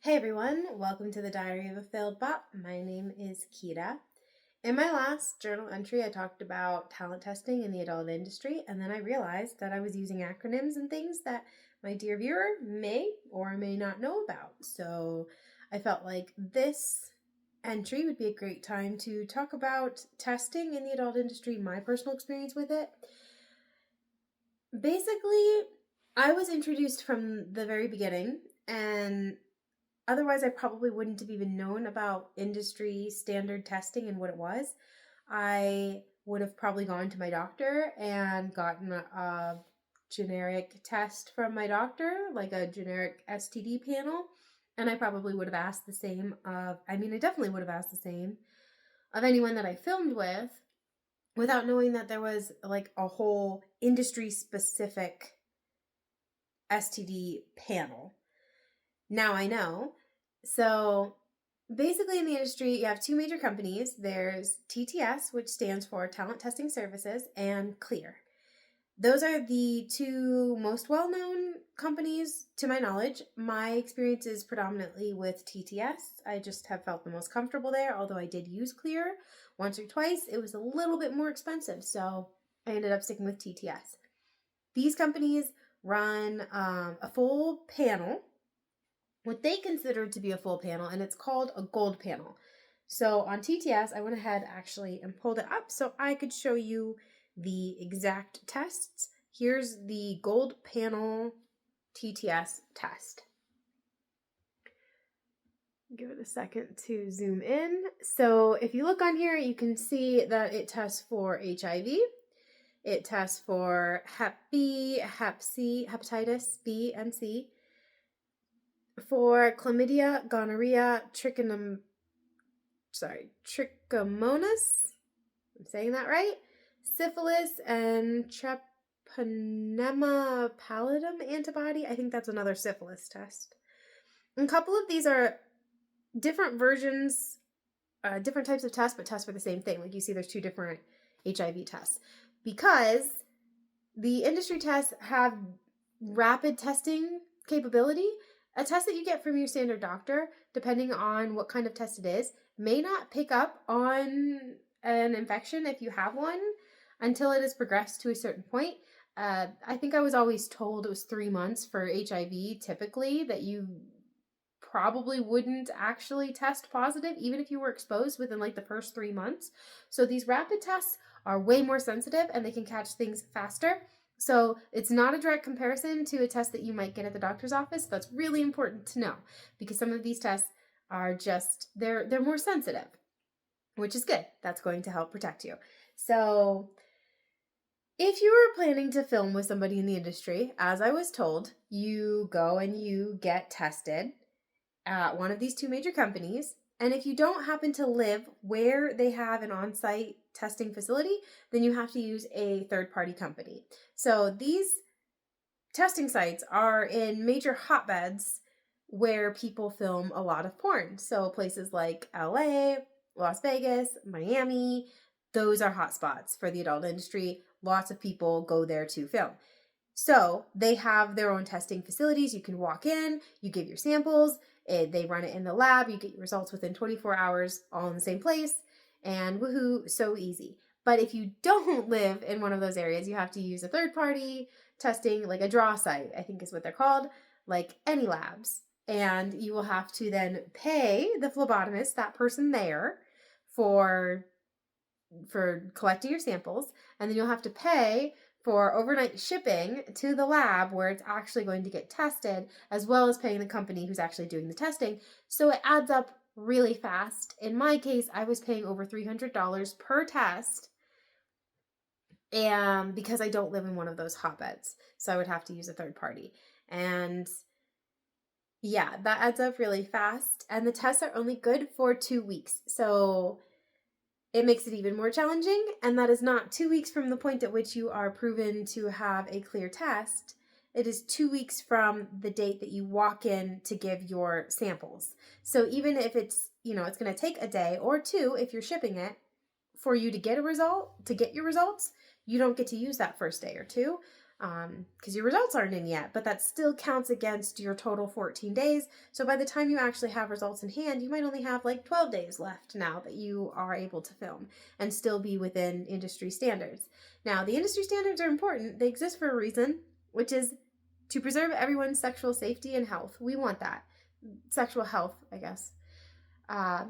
Hey everyone, welcome to the Diary of a Failed Bot. My name is Kira. In my last journal entry, I talked about talent testing in the adult industry, and then I realized that I was using acronyms and things that my dear viewer may or may not know about. So I felt like this entry would be a great time to talk about testing in the adult industry, my personal experience with it. Basically, I was introduced from the very beginning, and otherwise, I probably wouldn't have even known about industry standard testing and what it was. I would have probably gone to my doctor and gotten a generic test from my doctor, like a generic STD panel. And I probably would have asked the same I definitely would have asked the same of anyone that I filmed with without knowing that there was like a whole industry specific STD panel. Now I know. So basically in the industry, you have two major companies. There's TTS, which stands for Talent Testing Services, and Clear. Those are the two most well-known companies to my knowledge. My experience is predominantly with TTS. I just have felt the most comfortable there, although I did use Clear once or twice. It was a little bit more expensive, so I ended up sticking with TTS. These companies run a full panel, what they consider to be a full panel, and it's called a gold panel. So on TTS, I went ahead actually and pulled it up so I could show you the exact tests. Here's the gold panel TTS test. Give it a second to zoom in. So if you look on here, you can see that it tests for HIV. It tests for Hep B, Hep C, hepatitis B and C, for chlamydia, gonorrhea, trichomonas. I'm saying that right? Syphilis and treponema pallidum antibody. I think that's another syphilis test. And a couple of these are different versions, different types of tests, but test for the same thing. Like you see, there's two different HIV tests because the industry tests have rapid testing capability. A test that you get from your standard doctor, depending on what kind of test it is, may not pick up on an infection if you have one until it has progressed to a certain point. I think I was always told it was 3 months for HIV typically, that you probably wouldn't actually test positive even if you were exposed within like the first 3 months. So these rapid tests are way more sensitive and they can catch things faster. So it's not a direct comparison to a test that you might get at the doctor's office. That's really important to know because some of these tests are just, they're more sensitive, which is good. That's going to help protect you. So if you were planning to film with somebody in the industry, as I was told, you go and you get tested at one of these two major companies. And if you don't happen to live where they have an on-site testing facility, then you have to use a third-party company. So these testing sites are in major hotbeds where people film a lot of porn. So places like LA, Las Vegas, Miami, those are hotspots for the adult industry. Lots of people go there to film. So they have their own testing facilities. You can walk in, you give your samples, they run it in the lab, you get your results within 24 hours, all in the same place, and woohoo, so easy. But if you don't live in one of those areas, you have to use a third-party testing, like a draw site, I think is what they're called, like any labs. And you will have to then pay the phlebotomist, that person there, for collecting your samples, and then you'll have to pay for overnight shipping to the lab where it's actually going to get tested, as well as paying the company who's actually doing the testing. So it adds up really fast. In my case, I was paying over $300 per test, and because I don't live in one of those hotbeds, so I would have to use a third party. And yeah, that adds up really fast. And the tests are only good for 2 weeks. So it makes it even more challenging, and that is not 2 weeks from the point at which you are proven to have a clear test. It is 2 weeks from the date that you walk in to give your samples. So even if it's, it's going to take a day or two if you're shipping it for you to get a result, to get your results, you don't get to use that first day or two. because your results aren't in yet, but that still counts against your total 14 days. So by the time you actually have results in hand, you might only have like 12 days left now that you are able to film and still be within industry standards. Now, the industry standards are important. They exist for a reason, which is to preserve everyone's sexual safety and health. We want that. Sexual health, I guess. Uh,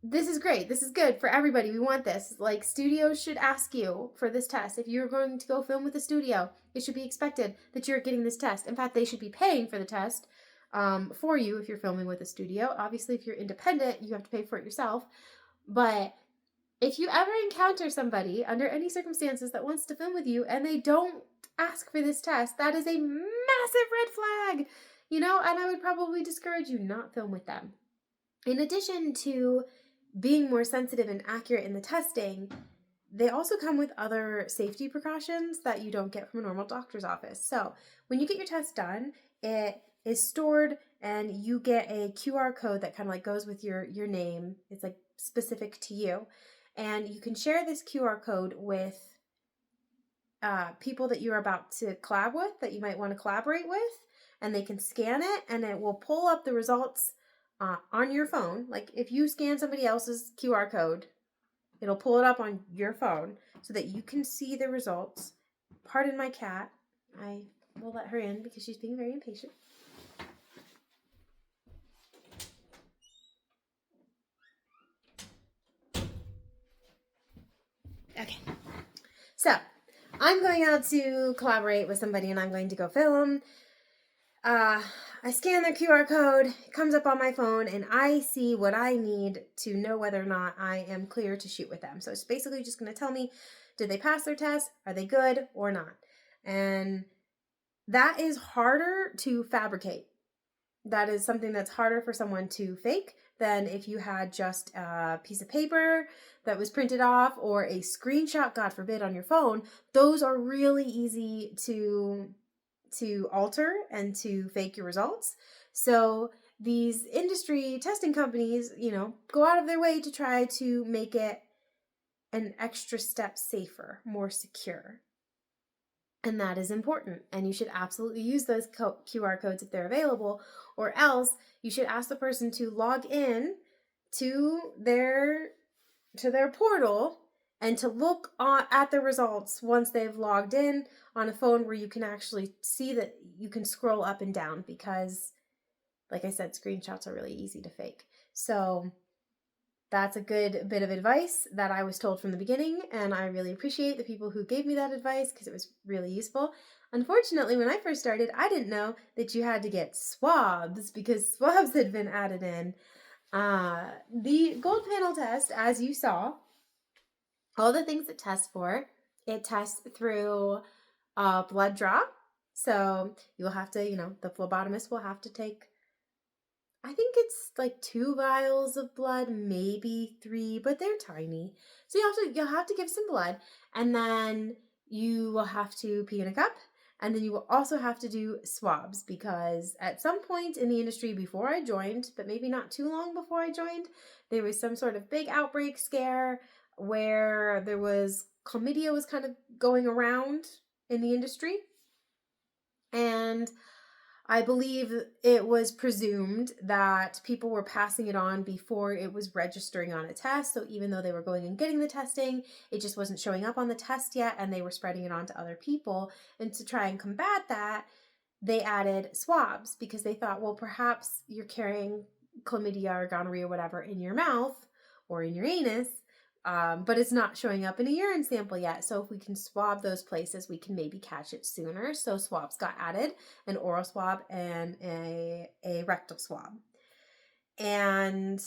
this is great. This is good for everybody. We want this. Like, studios should ask you for this test. If you're going to go film with a studio, it should be expected that you're getting this test. In fact, they should be paying for the test for you if you're filming with a studio. Obviously, if you're independent, you have to pay for it yourself. But if you ever encounter somebody under any circumstances that wants to film with you and they don't ask for this test, that is a massive red flag, and I would probably discourage you not film with them. In addition to being more sensitive and accurate in the testing, they also come with other safety precautions that you don't get from a normal doctor's office. So when you get your test done, it is stored and you get a QR code that kind of like goes with your name. It's like specific to you. And you can share this QR code with people that you're about to collab with, that you might want to collaborate with, and they can scan it and it will pull up the results on your phone. Like if you scan somebody else's QR code, it'll pull it up on your phone so that you can see the results. Pardon my cat. I will let her in because she's being very impatient. Okay. So, I'm going out to collaborate with somebody and I'm going to go film. I scan their QR code, it comes up on my phone, and I see what I need to know whether or not I am clear to shoot with them. So it's basically just going to tell me, did they pass their test? Are they good or not? And that is harder to fabricate. That is something that's harder for someone to fake than if you had just a piece of paper that was printed off or a screenshot, God forbid, on your phone. Those are really easy to alter and to fake your results. So these industry testing companies, go out of their way to try to make it an extra step safer, more secure. And that is important. And you should absolutely use those QR codes if they're available, or else you should ask the person to log in to their portal and to look at the results once they've logged in on a phone where you can actually see that you can scroll up and down, because, like I said, screenshots are really easy to fake. So that's a good bit of advice that I was told from the beginning, and I really appreciate the people who gave me that advice because it was really useful. Unfortunately, when I first started, I didn't know that you had to get swabs because swabs had been added in. The gold panel test, as you saw, all the things it tests for, it tests through a blood draw. So you'll have to, the phlebotomist will have to take, I think it's like 2 vials of blood, maybe 3, but they're tiny. So you'll have to give some blood, and then you will have to pee in a cup, and then you will also have to do swabs, because at some point in the industry before I joined, but maybe not too long before I joined, there was some sort of big outbreak scare where there was chlamydia was kind of going around in the industry. And I believe it was presumed that people were passing it on before it was registering on a test. So even though they were going and getting the testing, it just wasn't showing up on the test yet, and they were spreading it on to other people. And to try and combat that, they added swabs, because they thought, well, perhaps you're carrying chlamydia or gonorrhea or whatever in your mouth or in your anus, but it's not showing up in a urine sample yet. So if we can swab those places, we can maybe catch it sooner. So swabs got added, an oral swab and a rectal swab. And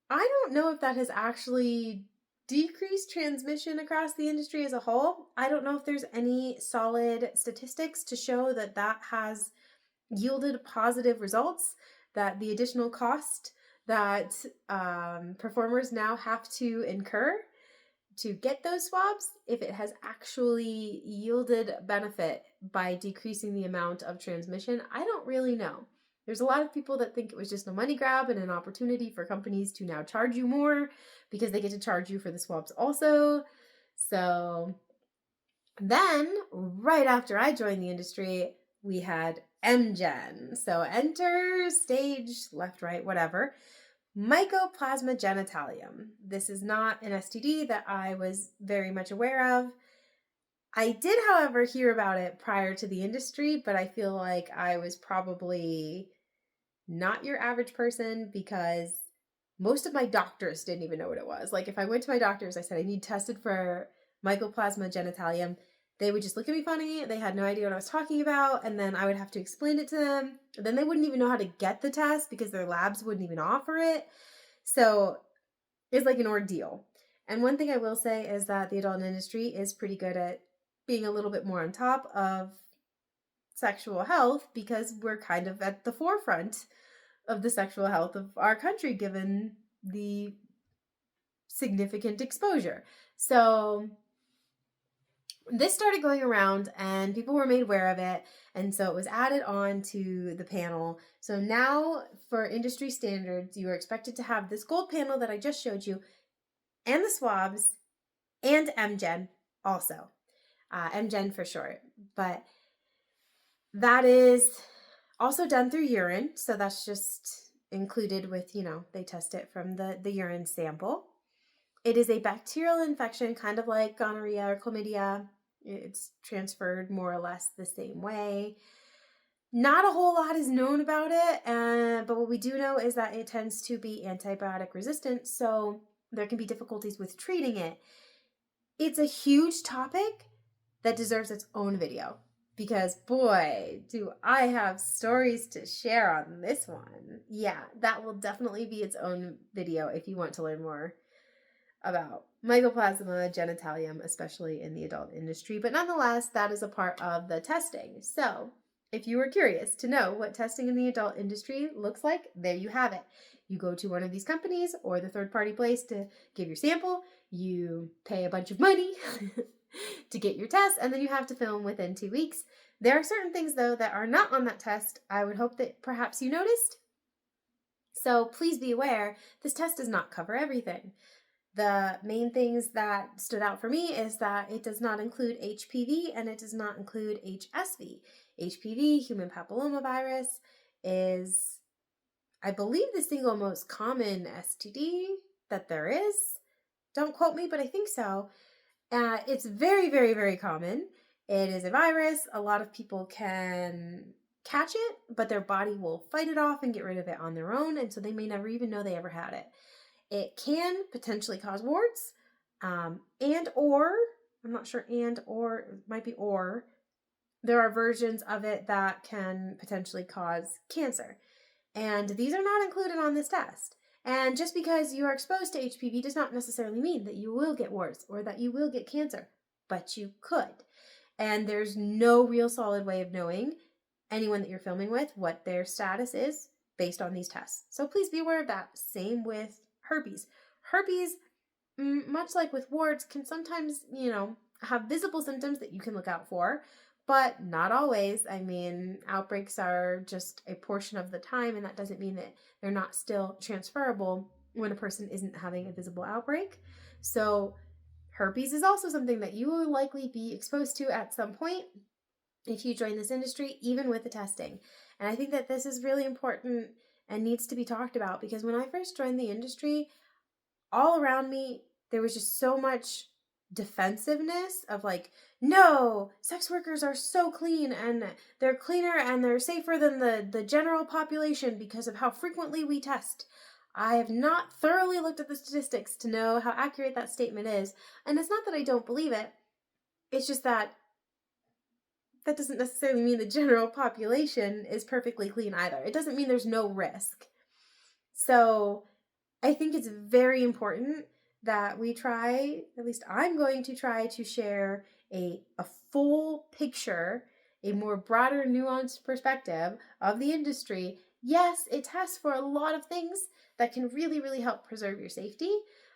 I don't know if that has actually decreased transmission across the industry as a whole. I don't know if there's any solid statistics to show that that has yielded positive results, that the additional cost that performers now have to incur to get those swabs, if it has actually yielded benefit by decreasing the amount of transmission, I don't really know. There's a lot of people that think it was just a money grab and an opportunity for companies to now charge you more because they get to charge you for the swabs also. So Then, right after I joined the industry, we had MGen. So enter stage left, right, whatever. Mycoplasma genitalium. This is not an STD that I was very much aware of. I did, however, hear about it prior to the industry, but I feel like I was probably not your average person because most of my doctors didn't even know what it was. Like if I went to my doctors, I said I need tested for Mycoplasma genitalium, they would just look at me funny. They had no idea what I was talking about, and then I would have to explain it to them. And then they wouldn't even know how to get the test because their labs wouldn't even offer it. So it's like an ordeal. And one thing I will say is that the adult industry is pretty good at being a little bit more on top of sexual health because we're kind of at the forefront of the sexual health of our country given the significant exposure. So this started going around and people were made aware of it, and so it was added on to the panel. So now for industry standards, you are expected to have this gold panel that I just showed you and the swabs and MGen also. MGen for short. But that is also done through urine. So that's just included with, they test it from the urine sample. It is a bacterial infection, kind of like gonorrhea or chlamydia. It's transferred more or less the same way. Not a whole lot is known about it, but what we do know is that it tends to be antibiotic resistant, so there can be difficulties with treating it. It's a huge topic that deserves its own video because, boy, do I have stories to share on this one. Yeah, that will definitely be its own video if you want to learn more about Mycoplasma genitalium, especially in the adult industry. But nonetheless, that is a part of the testing. So if you were curious to know what testing in the adult industry looks like, there you have it. You go to one of these companies or the third-party place to give your sample. You pay a bunch of money to get your test, and then you have to film within 2 weeks. There are certain things, though, that are not on that test. I would hope that perhaps you noticed. So please be aware, this test does not cover everything. The main things that stood out for me is that it does not include HPV and it does not include HSV. HPV, human papillomavirus, is, I believe, the single most common STD that there is. Don't quote me, but I think so. It's very, very, very common. It is a virus. A lot of people can catch it, but their body will fight it off and get rid of it on their own, and so they may never even know they ever had it. It can potentially cause warts, and or, I'm not sure, and or, it might be or, there are versions of it that can potentially cause cancer. And these are not included on this test. And just because you are exposed to HPV does not necessarily mean that you will get warts or that you will get cancer, but you could. And there's no real solid way of knowing anyone that you're filming with what their status is based on these tests. So please be aware of that. Same with herpes. Herpes, much like with warts, can sometimes, have visible symptoms that you can look out for, but not always. I mean, outbreaks are just a portion of the time, and that doesn't mean that they're not still transferable when a person isn't having a visible outbreak. So herpes is also something that you will likely be exposed to at some point if you join this industry, even with the testing. And I think that this is really important and needs to be talked about because when I first joined the industry, all around me, there was just so much defensiveness of like, no, sex workers are so clean and they're cleaner and they're safer than the general population because of how frequently we test. I have not thoroughly looked at the statistics to know how accurate that statement is. And it's not that I don't believe it. It's just that doesn't necessarily mean the general population is perfectly clean either. It doesn't mean there's no risk. So I think it's very important that we try, at least I'm going to try to share a full picture, a more broader, nuanced perspective of the industry. Yes, it tests for a lot of things that can really, really help preserve your safety.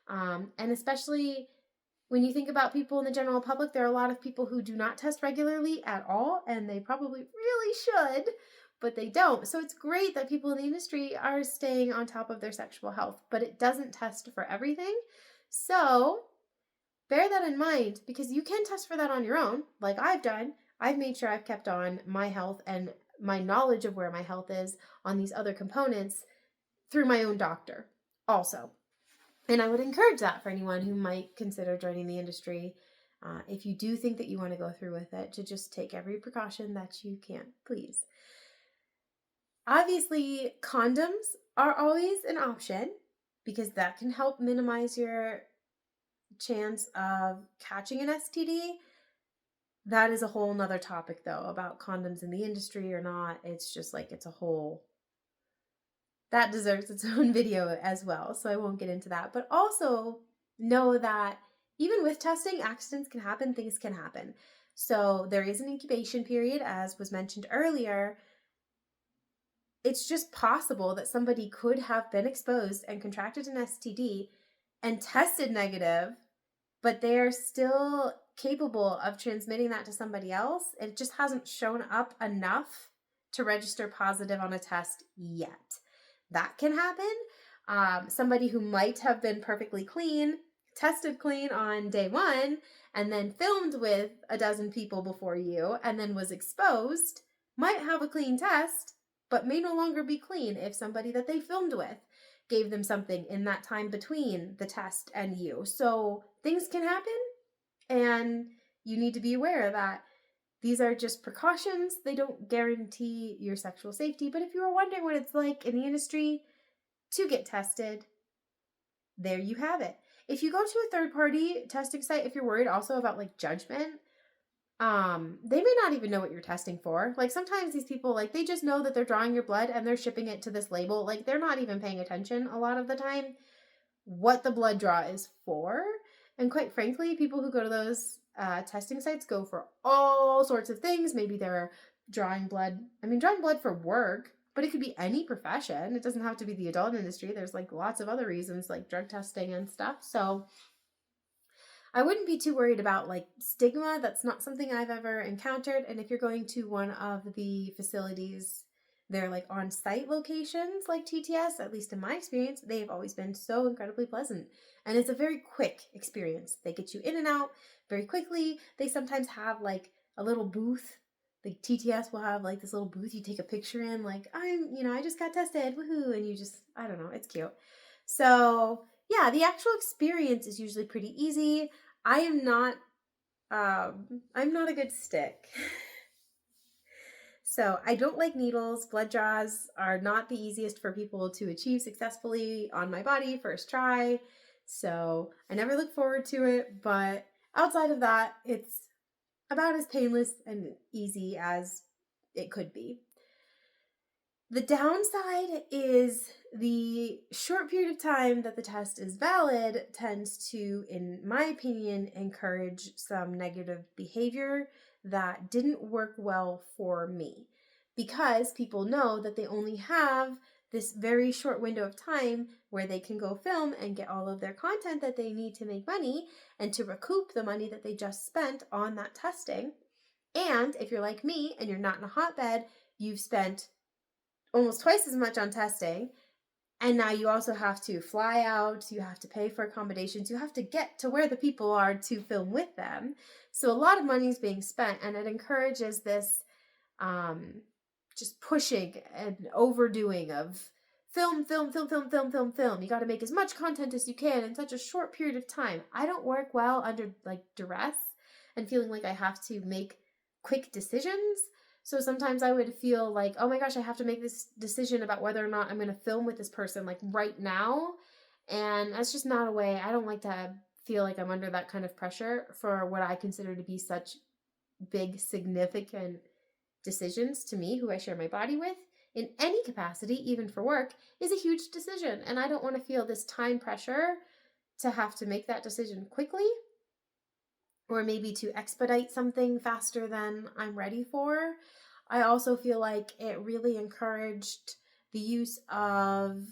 And especially when you think about people in the general public, there are a lot of people who do not test regularly at all, and they probably really should, but they don't. So it's great that people in the industry are staying on top of their sexual health, but it doesn't test for everything. So bear that in mind, because you can test for that on your own, like I've done. I've made sure I've kept on my health and my knowledge of where my health is on these other components through my own doctor also. And I would encourage that for anyone who might consider joining the industry. If you do think that you want to go through with it, to just take every precaution that you can, please. Obviously, condoms are always an option because that can help minimize your chance of catching an STD. That is a whole nother topic, though, about condoms in the industry or not. It's just like, it's a whole, that deserves its own video as well, so I won't get into that. But also know that even with testing, accidents can happen, things can happen. So there is an incubation period, as was mentioned earlier. It's just possible that somebody could have been exposed and contracted an STD and tested negative, but they are still capable of transmitting that to somebody else. It just hasn't shown up enough to register positive on a test yet. That can happen. Somebody who might have been perfectly clean, tested clean on day one, and then filmed with a dozen people before you, and then was exposed, might have a clean test, but may no longer be clean if somebody that they filmed with gave them something in that time between the test and you. So things can happen, and you need to be aware that these are just precautions. They don't guarantee your sexual safety. But if you were wondering what it's like in the industry to get tested, there you have it. If you go to a third-party testing site, if you're worried also about like judgment, they may not even know what you're testing for. Like sometimes these people, like they just know that they're drawing your blood and they're shipping it to this label. Like they're not even paying attention a lot of the time what the blood draw is for. And quite frankly, people who go to those testing sites go for all sorts of things. Maybe they're drawing blood for work, but it could be any profession. It doesn't have to be the adult industry. There's like lots of other reasons, like drug testing and stuff. So I wouldn't be too worried about like stigma. That's not something I've ever encountered. And if you're going to one of the facilities, they're like on-site locations like TTS, at least in my experience, they've always been so incredibly pleasant. And it's a very quick experience. They get you in and out very quickly. They sometimes have like a little booth. The TTS will have like this little booth you take a picture in, like, I just got tested, woohoo, and you just, I don't know, it's cute. So yeah, the actual experience is usually pretty easy. I'm not a good stick. So I don't like needles. Blood draws are not the easiest for people to achieve successfully on my body first try. So I never look forward to it, but outside of that, it's about as painless and easy as it could be. The downside is the short period of time that the test is valid tends to, in my opinion, encourage some negative behavior that didn't work well for me, because people know that they only have this very short window of time where they can go film and get all of their content that they need to make money and to recoup the money that they just spent on that testing. And if you're like me and you're not in a hotbed, you've spent almost twice as much on testing, and now you also have to fly out, you have to pay for accommodations, you have to get to where the people are to film with them. So a lot of money is being spent, and it encourages this just pushing and overdoing of film. You got to make as much content as you can in such a short period of time. I don't work well under like duress and feeling like I have to make quick decisions. So sometimes I would feel like, oh my gosh, I have to make this decision about whether or not I'm going to film with this person like right now. And that's just not a way. I don't like to feel like I'm under that kind of pressure for what I consider to be such big, significant decisions to me, who I share my body with in any capacity, even for work, is a huge decision. And I don't want to feel this time pressure to have to make that decision quickly, or maybe to expedite something faster than I'm ready for. I also feel like it really encouraged the use of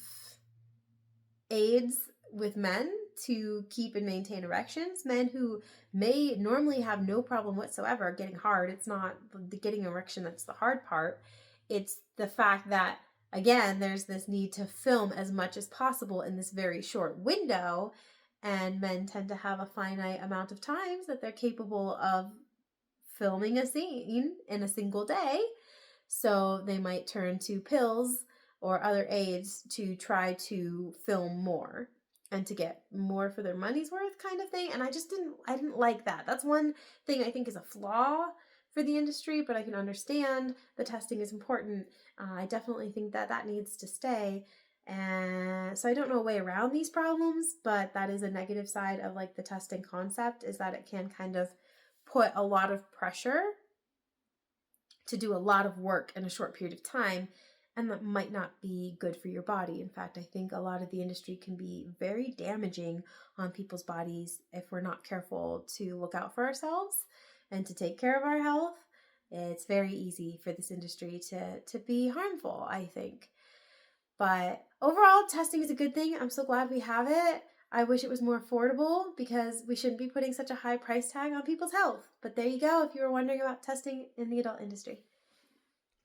aids with men to keep and maintain erections. Men who may normally have no problem whatsoever getting hard. It's not the getting erection that's the hard part. It's the fact that, again, there's this need to film as much as possible in this very short window. and men tend to have a finite amount of times that they're capable of filming a scene in a single day. So they might turn to pills or other aids to try to film more and to get more for their money's worth, kind of thing. And I didn't like that. That's one thing I think is a flaw for the industry, but I can understand the testing is important. I definitely think that that needs to stay. And so I don't know a way around these problems, but that is a negative side of like the testing concept, is that it can kind of put a lot of pressure to do a lot of work in a short period of time, and that might not be good for your body. In fact, I think a lot of the industry can be very damaging on people's bodies if we're not careful to look out for ourselves and to take care of our health. It's very easy for this industry to be harmful, I think. But overall, testing is a good thing. I'm so glad we have it. I wish it was more affordable because we shouldn't be putting such a high price tag on people's health. But there you go, if you were wondering about testing in the adult industry.